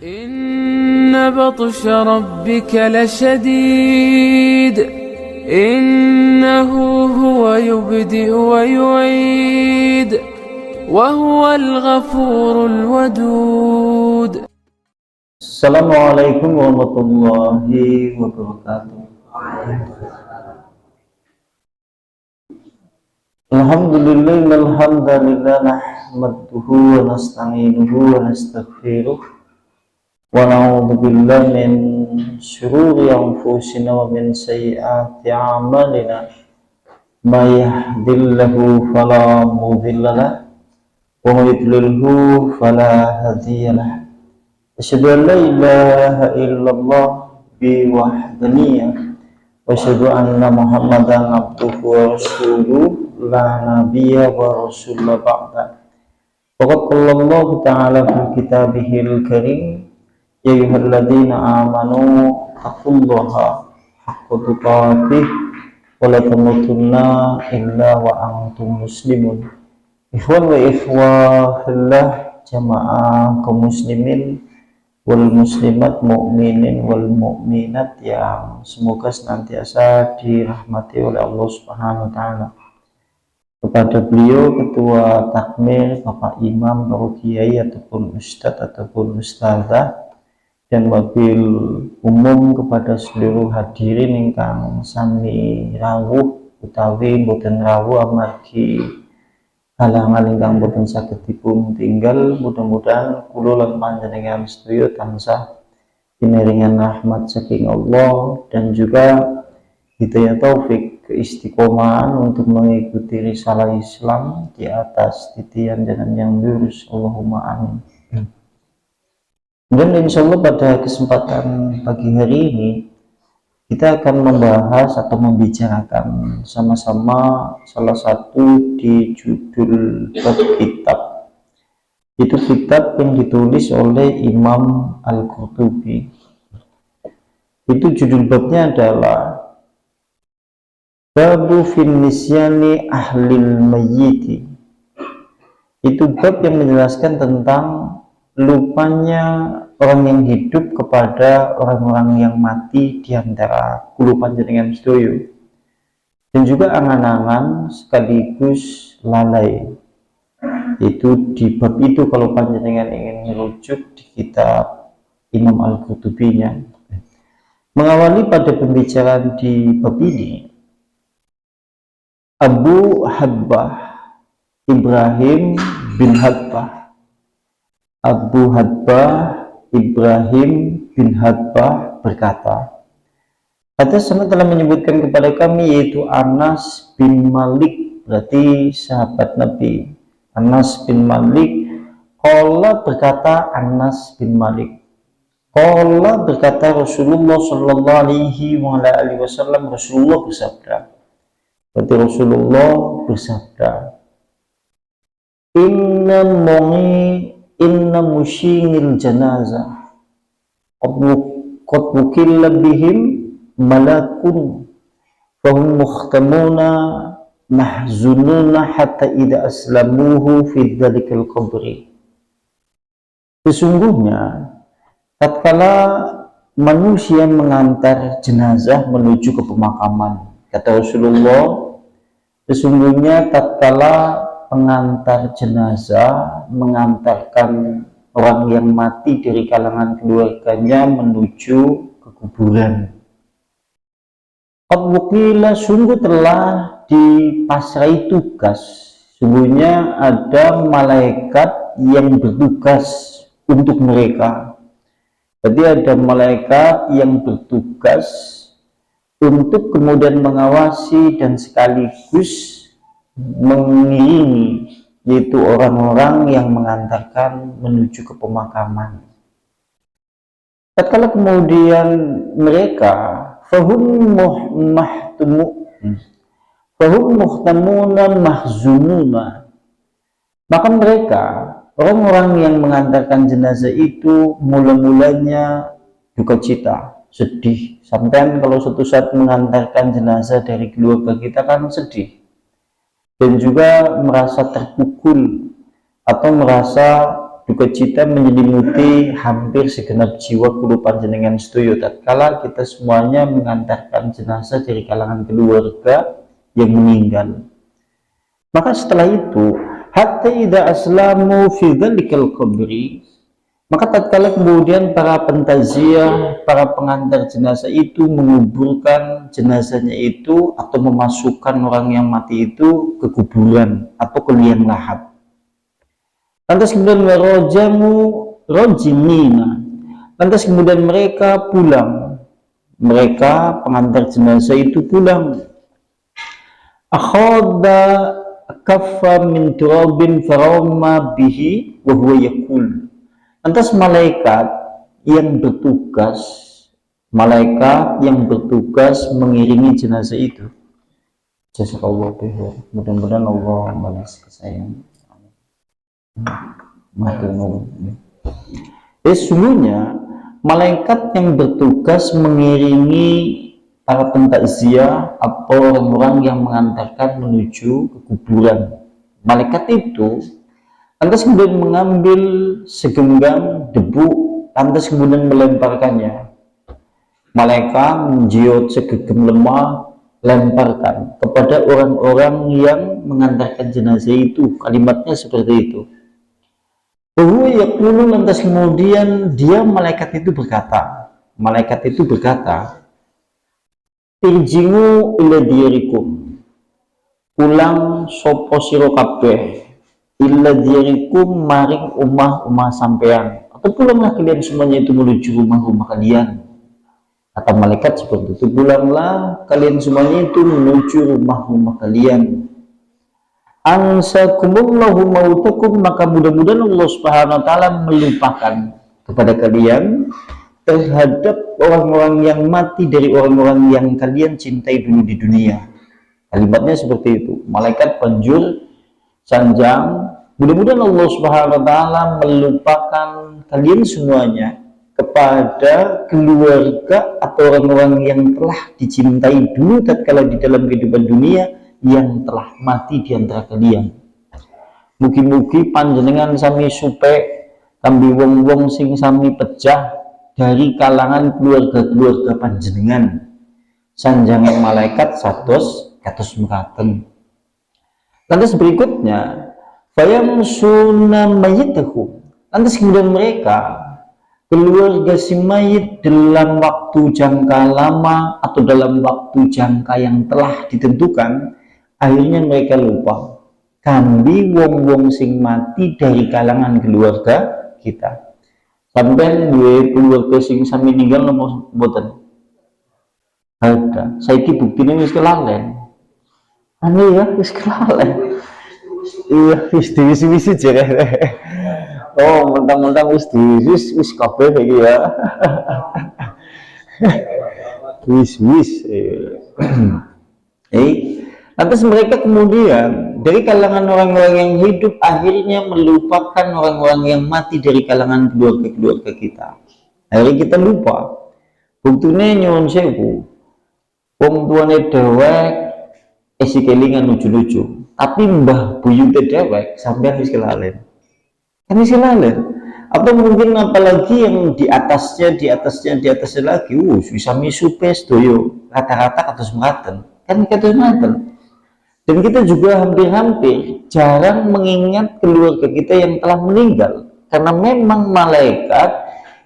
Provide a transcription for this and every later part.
إن بطش ربك لشديد إنه هو يبدئ ويعيد وهو الغفور الودود. Assalamualaikum warahmatullahi wabarakatuh. Alhamdulillah nahmaduhu wa nasta'inuhu wa nastaghfiruh wa na'udzu billahi min shururi anfusina wa min sayyiati a'malina may yahdihillahu fala mudilla lahu wa may yudlilhu fala hadiya lahu. Asyhadu an la ilaha illallah bi wahdaniyah wa asyhadu anna Muhammadan abduhu wa rasuluh la nabiyya wa rasulullah ba'da. Faqad qala Allah ta'ala fil kitabihil karim ya ayyuhalladzina amanu taqullaha haqqa tuqatih wa la tamutunna illa wa antum muslimun. Ikhwan wa ikhwahillah, jamaah kaum muslimin wal muslimat, mukminin wal mukminat yang semoga senantiasa dirahmati oleh Allah Subhanahu wa taala. Kepada beliau ketua takmir, Bapak Imam, Bapak Kiai ataupun Ustadz ataupun Ustazah, dan wabil umum kepada seluruh hadirin ingkang sami rawuh utawi boten rawuh amargi halangan ingkang boten saged dipun tinggal. Mudah-mudahan kula lan panjenengan sedaya tansah pinaringan rahmat saking Allah dan juga hidayah taufik keistiqomahan untuk mengikuti risalah Islam di atas titian jalan yang lurus. Allahumma amin. Dan insya Allah pada kesempatan pagi hari ini kita akan membahas atau membicarakan sama-sama salah satu di judul bab kitab. Itu kitab yang ditulis oleh Imam Al-Qurtubi. Itu judul babnya adalah Babu fin nisyani ahlil mayyiti. Itu bab yang menjelaskan tentang lupanya orang yang hidup kepada orang-orang yang mati di antara kula panjenengan sedaya, dan juga angan-angan sekaligus lalai. Itu di bab itu kalau panjenengan ingin merujuk di kitab Imam Al-Qurtubinya. Mengawali pada pembicaraan di bab ini, Abu Hadbah Ibrahim bin Hadbah Ibrahim bin Hadbah berkata, Haddatsana telah menyebutkan kepada kami yaitu Anas bin Malik, berarti sahabat Nabi. Anas bin Malik qala berkata, Anas bin Malik qala berkata, Rasulullah sallallahu alaihi wasallam, Rasulullah bersabda. Berarti Rasulullah bersabda, Inna musyingil janazah qad wukilla bihim malakun fahum mukhtamuna mahzununa hatta idha aslamuhu fi dhalikal qabri. Sesungguhnya tatkala manusia mengantar jenazah menuju ke pemakaman, kata Rasulullah, sesungguhnya tatkala pengantar jenazah mengantarkan orang yang mati dari kalangan keluarganya menuju ke kuburan, qad wukila, sungguh telah dipasrai tugas, sungguhnya ada malaikat yang bertugas untuk mereka. Jadi ada malaikat yang bertugas untuk kemudian mengawasi dan sekaligus mengiringi, yaitu orang-orang yang mengantarkan menuju ke pemakaman. Tatkala kemudian mereka fahum muhtamuna mahzununa, maka mereka orang-orang yang mengantarkan jenazah itu mula-mulanya duka cita, sedih. Sampai kalau suatu saat mengantarkan jenazah dari keluarga kita kan sedih, dan juga merasa terpukul atau merasa duka cita menyelimuti hampir segenap jiwa kulo panjenengan sedoyo tatkala kita semuanya mengantarkan jenazah dari kalangan keluarga yang meninggal. Maka setelah itu, hatta idza aslamu fi dzalikal qabri, maka tatkala kemudian para pentaziah, para pengantar jenazah itu menguburkan jenazahnya itu atau memasukkan orang yang mati itu ke kuburan atau ke liang lahat. Lantas kemudian warojamu rojimina. Lantas kemudian mereka pulang. Mereka pengantar jenazah itu pulang. Akhadha kaffa min turabin farama bihi wa huwa yaqul. Lantas malaikat yang bertugas mengiringi jenazah itu. Jazakallahu khairan. Mudah-mudahan Allah balas kesayangan. Sesungguhnya malaikat yang bertugas mengiringi para pentakziah atau orang-orang yang mengantarkan menuju ke kuburan. Malaikat itu lantas kemudian mengambil segenggam debu, lantas kemudian melemparkannya. Malaikat menjiut segenggam lemah, lemparkan kepada orang-orang yang mengantarkan jenazah itu. Kalimatnya seperti itu. Lantas kemudian malaikat itu berkata, irji'u ila diyarikum, pulang sopo siro kabeh illa diyarikum maring umah-umah sampean, atau pulanglah kalian semuanya itu menuju rumah-rumah kalian. Kata malaikat seperti itu, pulanglah kalian semuanya itu menuju rumah-rumah kalian. Ansakumullahu mautakum, maka mudah-mudahan Allah Subhanahu wa taala melupakan kepada kalian terhadap orang-orang yang mati dari orang-orang yang kalian cintai dulu di dunia. Kalimatnya seperti itu. Malaikat panjur sanjang, mudah-mudahan Allah Subhanahu wa taala melupakan kalian semuanya kepada keluarga atau orang-orang yang telah dicintai dulu tatkala di dalam kehidupan dunia yang telah mati di antara kalian. Mugi-mugi panjenengan sami supek kambi wong-wong sing sami pecah dari kalangan keluarga-keluarga panjenengan. Sanjangan malaikat kados mekaten. Lantas berikutnya, fayamsuna mayyitahum. Lantas kemudian mereka keluarga si mayit dalam waktu jangka lama atau dalam waktu jangka yang telah ditentukan, akhirnya mereka lupa kambi wong-wong sing mati dari kalangan keluarga kita. Sampai duwe keluarga sing sami ninggal nopo mboten? Ada. Saiki buktine wis kelalen. Anu ya wis kelalen. Iya wis diwisi-wisi jere. Oh, mentang-mentang wis diwis wis kabeh iki ya. Wis. Lantas mereka kemudian dari kalangan orang-orang yang hidup akhirnya melupakan orang-orang yang mati dari kalangan keluarga-keluarga kita. Akhirnya kita lupa. Buktine nyuwun sewu. Wong tuane dewek isi kelingan lucu-lucu. Tapi mbah buyute dewek sampean wis kelalen. Kan wis kelalen. Atau mungkin apalagi yang di atasnya lagi, bisa misupe sedoyo rata-rata kados mekaten. Kan kados mekaten. Dan kita juga hampir-hampir jarang mengingat keluarga kita yang telah meninggal, karena memang malaikat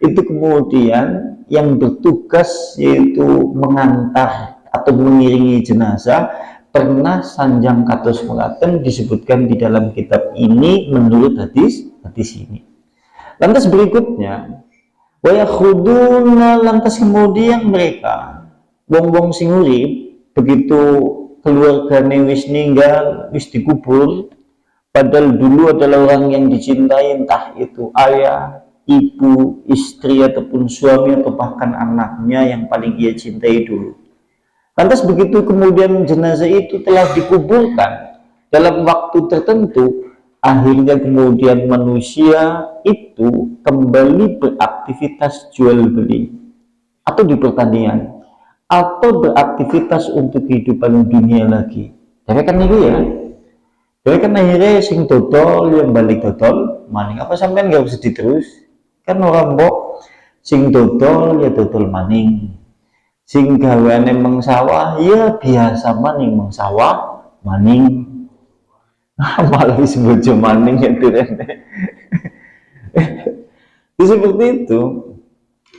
itu kemudian yang bertugas yaitu mengantar atau mengiringi jenazah pernah sanjang kados mekaten disebutkan di dalam kitab ini menurut hadis ini. Lantas berikutnya, wa yakhuduna, lantas kemudian mereka wong-wong sing urip begitu keluarganya wis ninggal, wis dikubur, padahal dulu adalah orang yang dicintai, entah itu ayah, ibu, istri, ataupun suami, atau bahkan anaknya yang paling ia cintai dulu. Lantas begitu kemudian jenazah itu telah dikuburkan dalam waktu tertentu, akhirnya kemudian manusia itu kembali beraktivitas jual beli atau di pertanian, atau beraktivitas untuk kehidupan dunia lagi. Jadi kan itu ya. Jadi kan akhirnya sing dodol yang balik dodol, maning. Apa sampean gak sedih terus? Kan orang mbok sing dodol ya dodol maning. Sing gaweane mengsawah ya biasa maning mengsawah maning. Malah disebut maning ya rene. Seperti itu.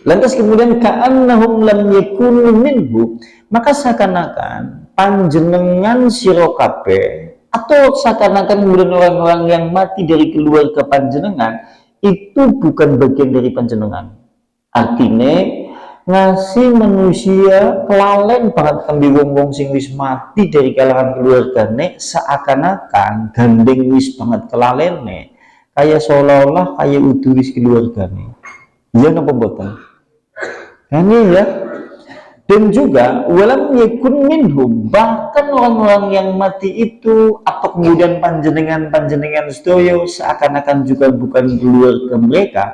Lantas kemudian ka'annahum lam yakunu minhu, maka seakan-akan panjenengan sira kabeh atau seakan-akan kemudian orang-orang yang mati dari keluarga panjenengan itu bukan bagian dari panjenengan. Artinya ngasih manusia kelalen banget kambi wong-wong sing wis mati dari kalangan keluargane, seakan-akan gandeng wis banget kelalene, kayak seolah-olah kayak udah wis keluargane. Iya napa mboten? Ini ya. Dan juga walam yakun minhum, bahkan orang-orang yang mati itu atau kemudian panjenengan sedaya seakan-akan juga bukan keluarga mereka,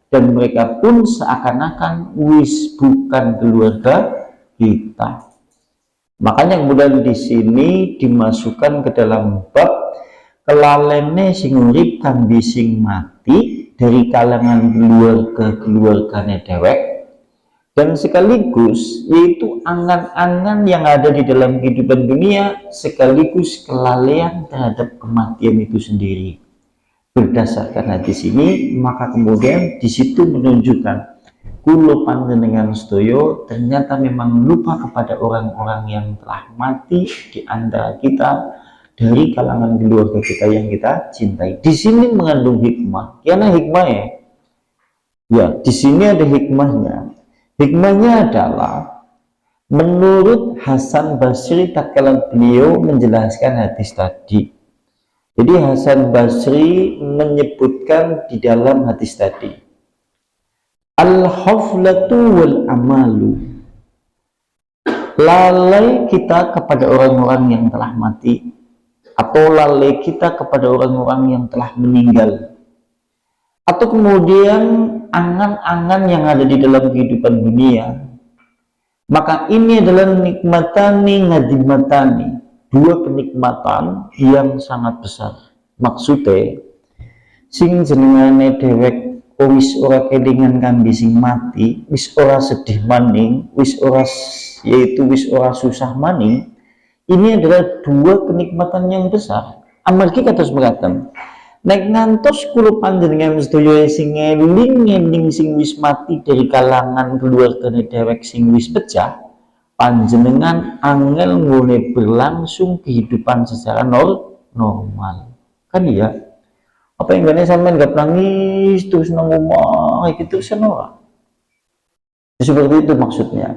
dan mereka pun seakan-akan wis bukan keluarga kita. Makanya kemudian di sini dimasukkan ke dalam bab kelalene sing urip kambi sing mati dari kalangan keluargane dewek, dan sekaligus yaitu angan-angan yang ada di dalam kehidupan dunia sekaligus kelalaian terhadap kematian itu sendiri. Berdasarkan hadis ini, maka kemudian di situ menunjukkan kulo panjenengan sedaya ternyata memang lupa kepada orang-orang yang telah mati di antara kita dari kalangan keluarga kita yang kita cintai. Di sini mengandung hikmah. Karena hikmahnya, ya di sini ada hikmahnya. Hikmahnya adalah menurut Hasan Basri tatkala beliau menjelaskan hadis tadi. Jadi Hasan Basri menyebutkan di dalam hadis tadi, al-haflatu wal amalu, lalai kita kepada orang-orang yang telah mati, atau lalai kita kepada orang-orang yang telah meninggal, atau kemudian angan-angan yang ada di dalam kehidupan dunia, maka ini adalah nikmatani ngadimatani, dua kenikmatan yang sangat besar. Maksudnya sing jenengane dewek wis ora kelingan kambi sing mati, wis ora sedih maning, wis ora susah maning. Ini adalah dua kenikmatan yang besar. Amargi kados mekaten, nek ngantos kula panjenengan sedaya sing ngeling sing wis mati dari kalangan keluargane dewek sing wis pecah, panjenengan angel ngone berlangsung kehidupan secara normal. Kan iya? Apa yang gane sampean gak nangis terus nang omah gitu senora. Seperti itu maksudnya.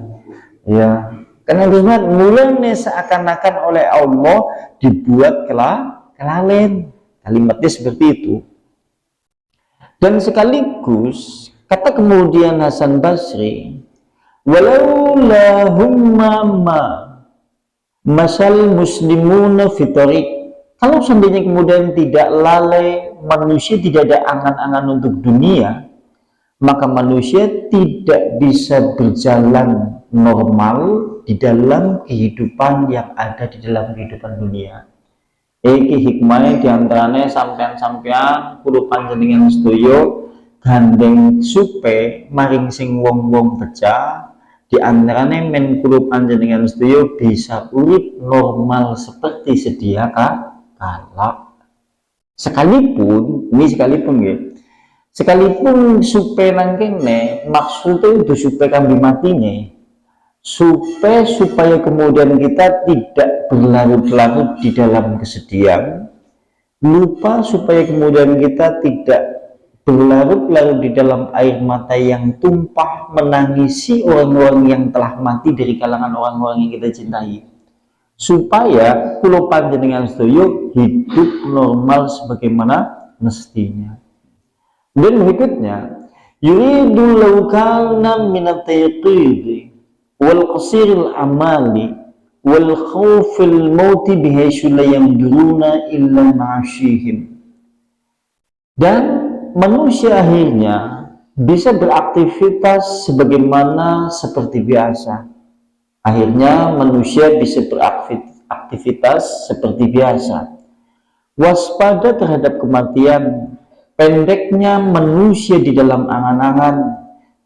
Ya, karena mulai seakan-akan oleh Allah dibuat kelalen. Kalimatnya seperti itu. Dan sekaligus kata kemudian Hasan Basri, walaula humma ma masal muslimuna fi tariq, kalau seandainya kemudian tidak lalai manusia, tidak ada angan-angan untuk dunia, maka manusia tidak bisa berjalan normal di dalam kehidupan yang ada di dalam kehidupan dunia. Iki hikmahnya diantaranya sampean-sampean kulo panjenengan sedaya gandeng supe maring sing wong-wong pecah, diantaranya men kulo panjenengan sedaya bisa urip normal seperti sedia kala. Sekalipun supe nang kene maksudnya itu supe kambi matinya, supaya kemudian kita tidak berlarut-larut di dalam kesedihan, lupa supaya kemudian kita tidak berlarut-larut di dalam air mata yang tumpah menangisi orang-orang yang telah mati dari kalangan orang-orang yang kita cintai, supaya kulo panjenengan sedaya hidup normal sebagaimana mestinya. Dan berikutnya, yuridu law kana min at-tayqid wal qasiril amali wal khawfil mauti bihaisu la yamduruna illa ma'ashihim. Dan manusia akhirnya bisa beraktivitas sebagaimana seperti biasa. Akhirnya manusia bisa beraktivitas seperti biasa. Waspada terhadap kematian, pendeknya manusia di dalam angan-angan,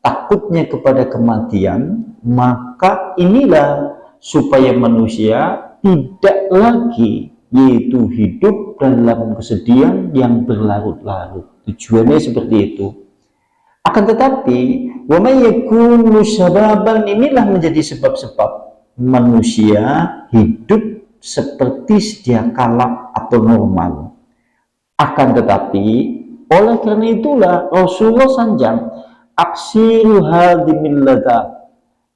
takutnya kepada kematian, maka inilah supaya manusia tidak lagi yaitu hidup dalam kesedihan yang berlarut-larut. Tujuannya seperti itu. Akan tetapi, wa may yakunu sababan, inilah menjadi sebab-sebab manusia hidup seperti sedia kala atau normal. Akan tetapi, oleh karena itulah Rasulullah sanjang aksiru hadimil lada,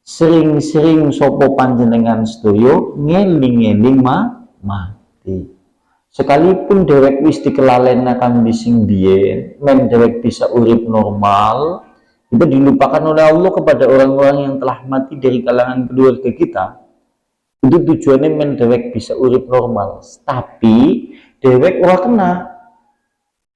sering-sering sopo panjenengan sedoyo ngeling-ngeling mati. Sekalipun dewek wis dikelalenakan bising biyen, men dewek bisa urip normal, itu dilupakan oleh Allah kepada orang-orang yang telah mati dari kalangan keluarga kita. Itu tujuannya men dewek bisa urip normal. Tapi dewek ora kena,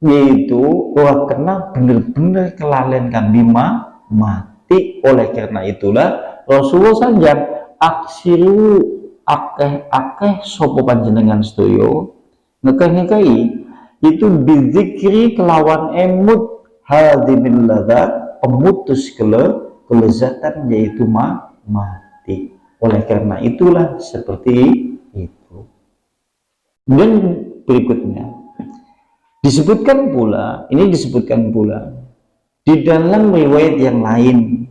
yaitu ora kena bener-bener kelalen kan bima mati. Oleh karena itulah Rasulullah sanjang aksiru akeh-akeh sopo panjenengan sedoyo ngekeh-ngekehi itu bizikri kelawan emut hadimil ladha, pemutus kelezatan yaitu mati. Oleh karena itulah seperti itu. Dan berikutnya disebutkan pula di dalam riwayat yang lain,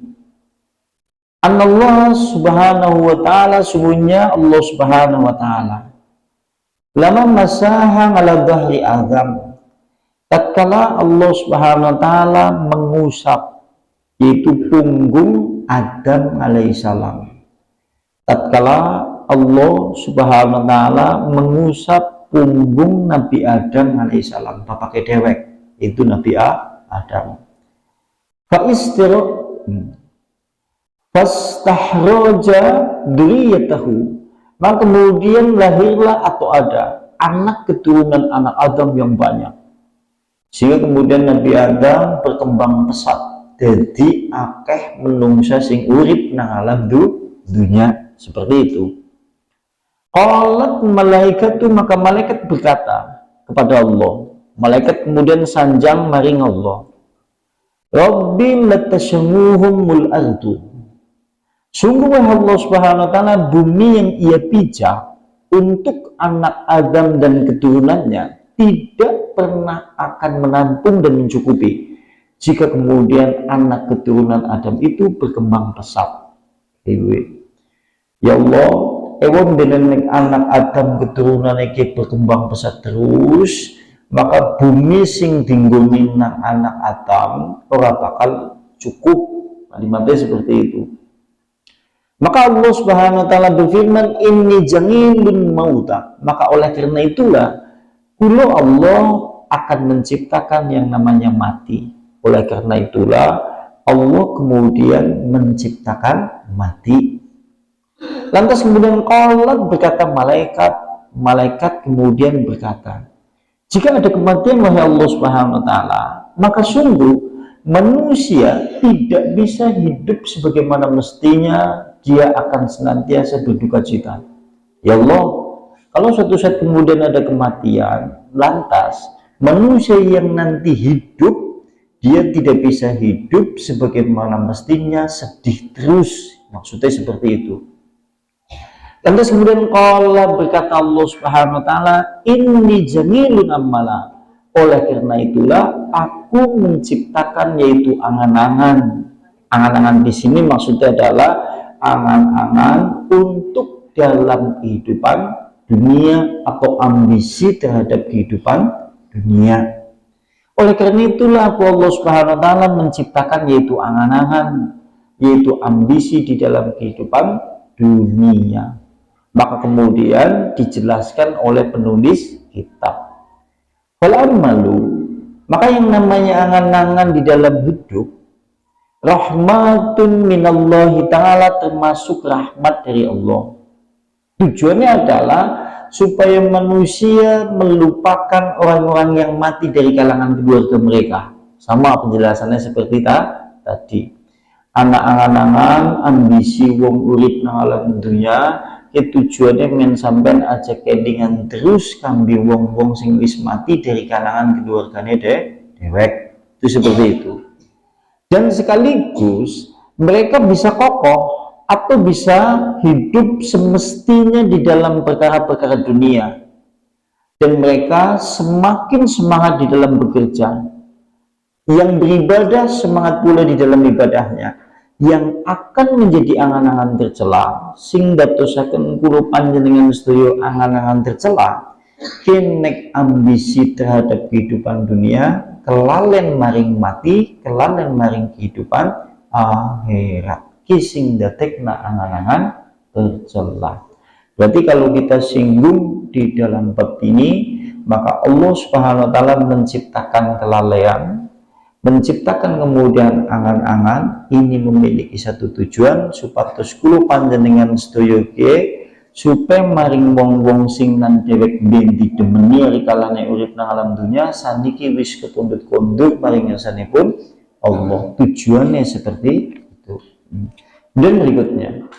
Allah subhanahu wa ta'ala, sungguhnya Allah subhanahu wa ta'ala lama masaha ala dhahri Adam, tatkala Allah subhanahu wa ta'ala mengusap yaitu punggung Adam alaihissalam. Tatkala Allah subhanahu wa ta'ala mengusap punggung Nabi Adam alaihissalam, pakai dewek itu Nabi Adam. Fastahroja duriyatahu, maka kemudian lahirlah atau ada anak keturunan anak Adam yang banyak, sehingga kemudian Nabi Adam berkembang pesat jadi akeh menungsa sing urip nang alam dunia. Seperti itu. Qalat malaikatu, maka malaikat berkata kepada Allah, malaikat kemudian sanjang maring Allah, Rabbi latasyamuhumul ardu, sungguh Allah subhanahu wa ta'ala bumi yang ia pijak untuk anak Adam dan keturunannya tidak pernah akan menampung dan mencukupi jika kemudian anak keturunan Adam itu berkembang pesat. Ya Allah, ewan dengan anak Adam keturunan iki berkembang pesat terus, maka bumi sing dinggoni nang anak Adam ora bakal cukup. Kalimatnya seperti itu. Maka Allah subhanahu wa ta'ala berfirman, inni jangilun mauta, maka oleh karena itulah kula Allah akan menciptakan yang namanya mati. Oleh karena itulah Allah kemudian menciptakan mati. Lantas kemudian qalat, berkata malaikat kemudian berkata, jika ada kematian wahai Allah subhanahu wa ta'ala, maka sungguh manusia tidak bisa hidup sebagaimana mestinya, dia akan senantiasa berduka cita. Ya Allah, kalau suatu saat kemudian ada kematian, lantas manusia yang nanti hidup, dia tidak bisa hidup sebagaimana mestinya, sedih terus. Maksudnya seperti itu. Lantas kemudian qala, berkata Allah subhanahu wa ta'ala, inni jamilun ammala, oleh karena itulah aku menciptakan yaitu angan-angan. Angan-angan di sini maksudnya adalah angan-angan untuk dalam kehidupan dunia atau ambisi terhadap kehidupan dunia. Oleh karena itulah Allah subhanahu wa ta'ala menciptakan yaitu angan-angan, yaitu ambisi di dalam kehidupan dunia. Maka kemudian dijelaskan oleh penulis kitab, maka yang namanya angan-angan di dalam hidup, rahmatun minallahi ta'ala, termasuk rahmat dari Allah. Tujuannya adalah supaya manusia melupakan orang-orang yang mati dari kalangan keluarga mereka. Sama penjelasannya seperti tadi. Anak angan-angan ambisi wong urip nang alam dunia, tujuannya men sampean aja kelingan terus kambi wong-wong sing wis mati dari kalangan keluargane dewek. Itu seperti itu. Dan sekaligus mereka bisa kokoh atau bisa hidup semestinya di dalam perkara-perkara dunia. Dan mereka semakin semangat di dalam bekerja. Yang beribadah semangat pula di dalam ibadahnya. Yang akan menjadi angan-angan tercela, sing datosaken kula panjenengan sedaya angan-angan tercela, kenek ambisi terhadap kehidupan dunia, kelalen maring mati, kelalen maring kehidupan akhirat. Kising datekna angan-angan tercela. Berarti kalau kita singgung di dalam bab ini, maka Allah Subhanahu wa taala menciptakan kelalaian, menciptakan kemudian angan-angan ini memiliki satu tujuan supados kula panjenengan sedaya supaya maring wong-wong sing nan dhewek bendi demeni rikalane urip nang alam dunya saniki wis ketundut kondur maring ngarsanipun Allah. Tujuannya seperti itu. Dan berikutnya